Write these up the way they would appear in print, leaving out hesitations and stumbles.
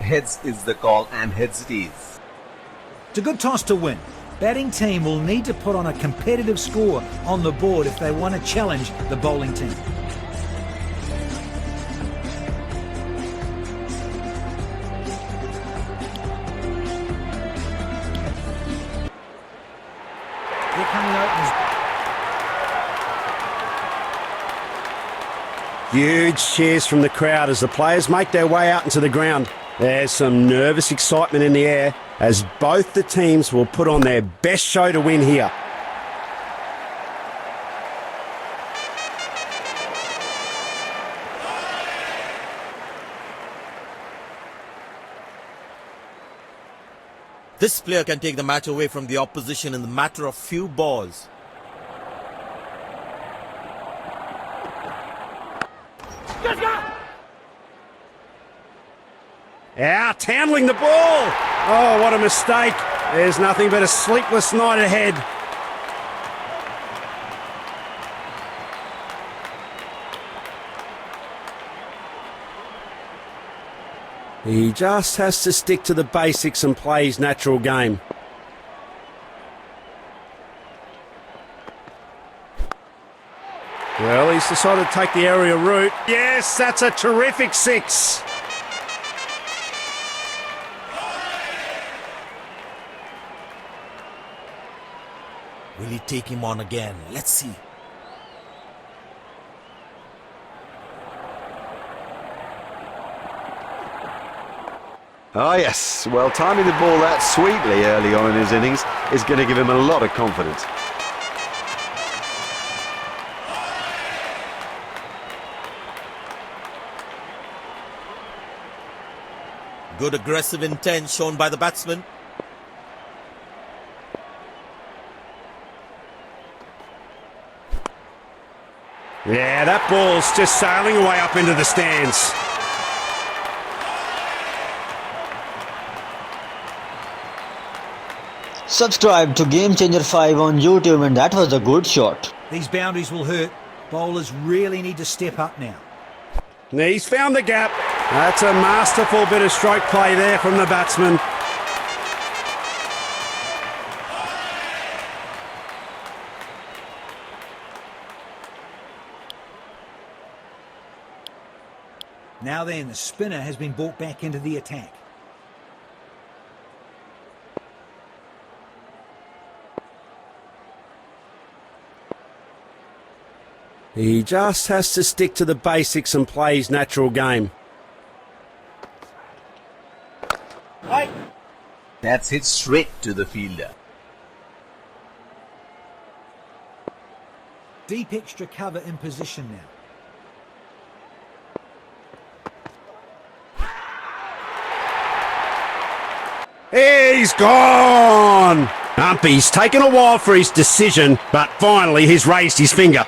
Heads is the call, and heads it is. It's a good toss to win. Batting team will need to put on a competitive score on the board if they want to challenge the bowling team. Here come the openers. Huge cheers from the crowd as the players make their way out into the ground. There's some nervous excitement in the air as both the teams will put on their best show to win here. This player can take the match away from the opposition in the matter of few balls. Out, handling the ball. Oh, what a mistake. There's nothing but a sleepless night ahead. He just has to stick to the basics and play his natural game. Well, he's decided to take the aerial route. Yes, that's a terrific six. Will he take him on again? Let's see. Oh yes, well, timing the ball that sweetly early on in his innings is going to give him a lot of confidence. Good aggressive intent shown by the batsman. Yeah, that ball's just sailing away up into the stands. Subscribe to Game Changer 5 on YouTube, and that was a good shot. These boundaries will hurt. Bowlers really need to step up now. He's found the gap. That's a masterful bit of stroke play there from the batsman. Now then, the spinner has been brought back into the attack. He just has to stick to the basics and play his natural game. That's hit straight to the fielder. Deep extra cover in position now. He's gone! Umpy's taken a while for his decision, but finally he's raised his finger.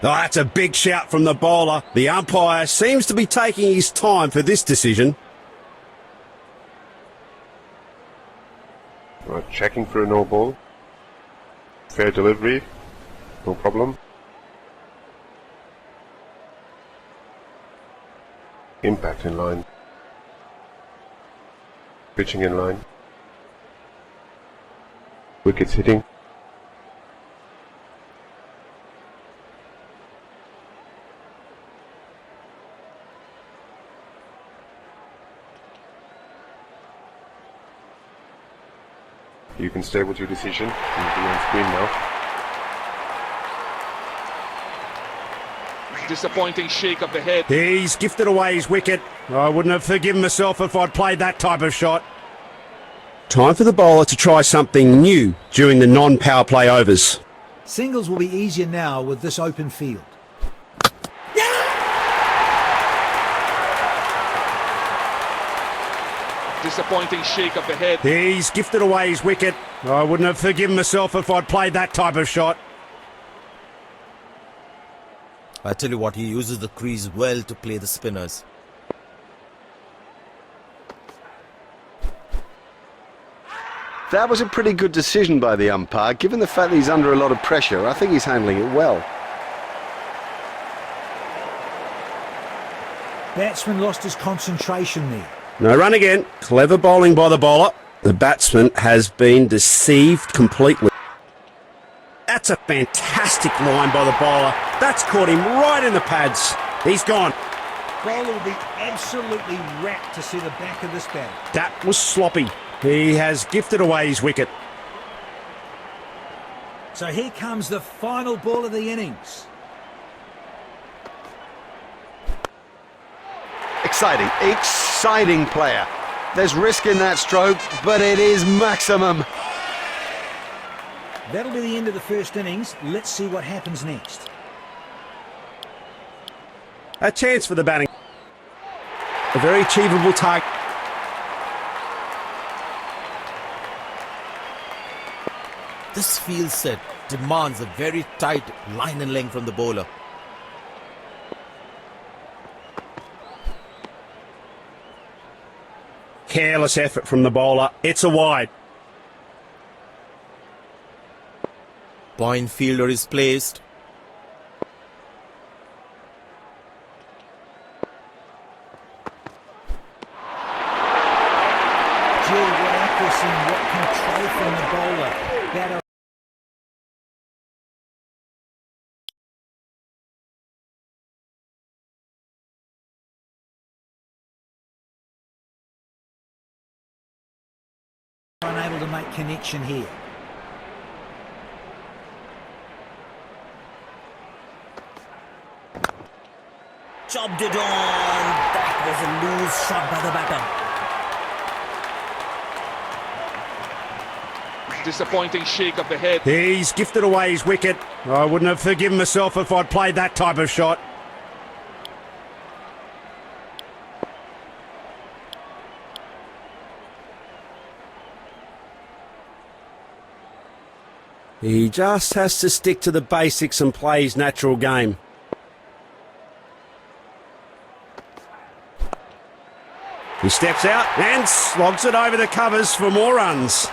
Oh, that's a big shout from the bowler. The umpire seems to be taking his time for this decision. Right, checking for a no ball. Fair delivery, no problem. Impact in line. Pitching in line. Wickets hitting. You can stay with your decision. You'll be on screen now. Disappointing shake of the head. He's gifted away his wicket. I wouldn't have forgiven myself if I'd played that type of shot. Time for the bowler to try something new during the non-power play overs. Singles will be easier now with this open field. Disappointing shake of the head. He's gifted away his wicket. I wouldn't have forgiven myself if I'd played that type of shot. I tell you what, he uses the crease well to play the spinners. That was a pretty good decision by the umpire. Given the fact that he's under a lot of pressure, I think he's handling it well. batsman lost his concentration there. No run again. Clever bowling by the bowler. The batsman has been deceived completely. That's a fantastic line by the bowler. That's caught him right in the pads. He's gone. Bowler will be absolutely rapt to see the back of this bat. That was sloppy. He has gifted away his wicket. So here comes the final ball of the innings. Exciting player. There's risk in that stroke, but it is maximum. That'll be the end of the first innings. Let's see what happens next. A chance for the batting. A very achievable target. This field set demands a very tight line and length from the bowler. Careless effort from the bowler. It's a wide. Point fielder is placed. Gee, what accuracy and what control from the bowler. Batter unable to make connection here. Chopped it on. That was a loose shot by the batter. Disappointing shake of the head. He's gifted away his wicket. I wouldn't have forgiven myself if I'd played that type of shot. He just has to stick to the basics and play his natural game. He steps out and slogs it over the covers for more runs.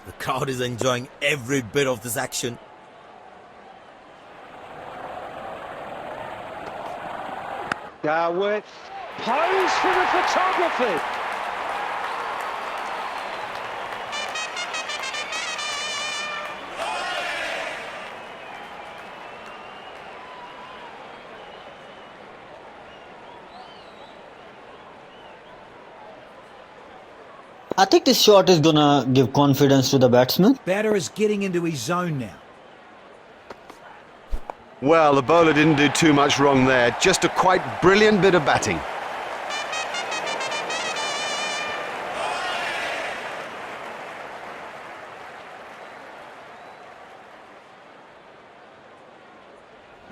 The crowd is enjoying every bit of this action. Darwood, pose for the photography. I think this shot is gonna give confidence to the batsman. Batter is getting into his zone now. Well, the bowler didn't do too much wrong there. Just a quite brilliant bit of batting.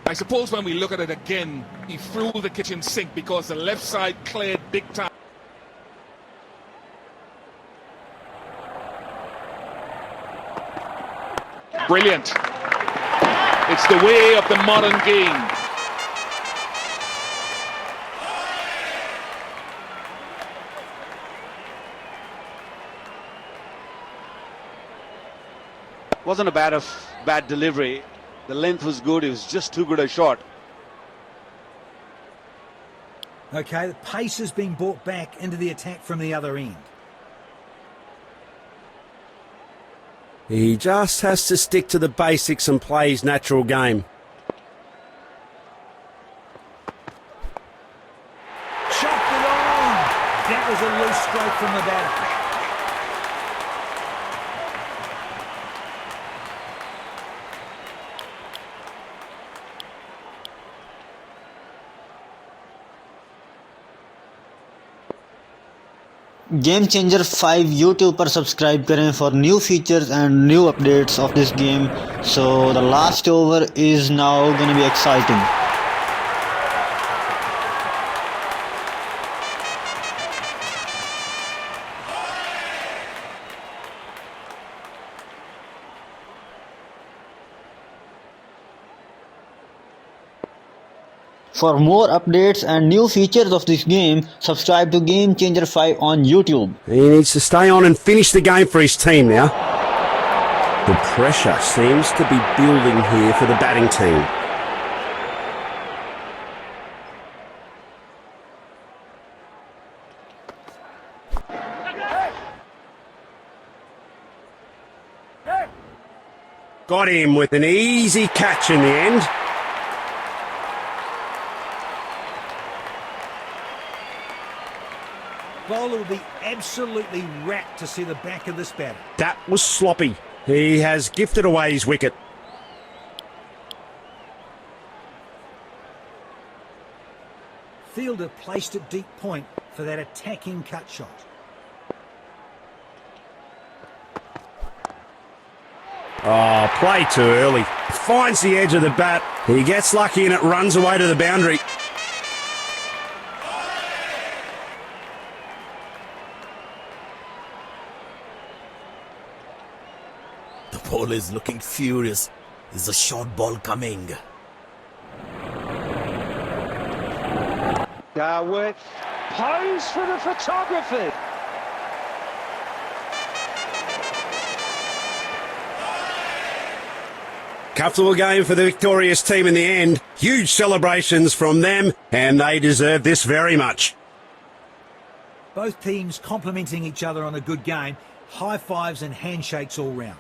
I suppose when we look at it again, he threw the kitchen sink because the left side cleared big time. Brilliant. It's the way of the modern game. Wasn't a bad delivery. The length was good. It was just too good a shot. Okay, the pace is being brought back into the attack from the other end. He just has to stick to the basics and play his natural game. Chopped it on! That was a loose stroke from the batter. Game changer 5 YouTube पर subscribe करें for new features and new updates of this game. So the last over is now gonna be exciting. For more updates and new features of this game, subscribe to Game Changer 5 on YouTube. He needs to stay on and finish the game for his team now. The pressure seems to be building here for the batting team. Got him with an easy catch in the end. Bowler will be absolutely rapt to see the back of this batter. That was sloppy. He has gifted away his wicket. Fielder placed at deep point for that attacking cut shot. Oh, play too early. Finds the edge of the bat. He gets lucky and it runs away to the boundary. The bowler is looking furious. Is a short ball coming? With pose for the photography. Comfortable game for the victorious team in the end. Huge celebrations from them, and they deserve this very much. Both teams complimenting each other on a good game. High fives and handshakes all round.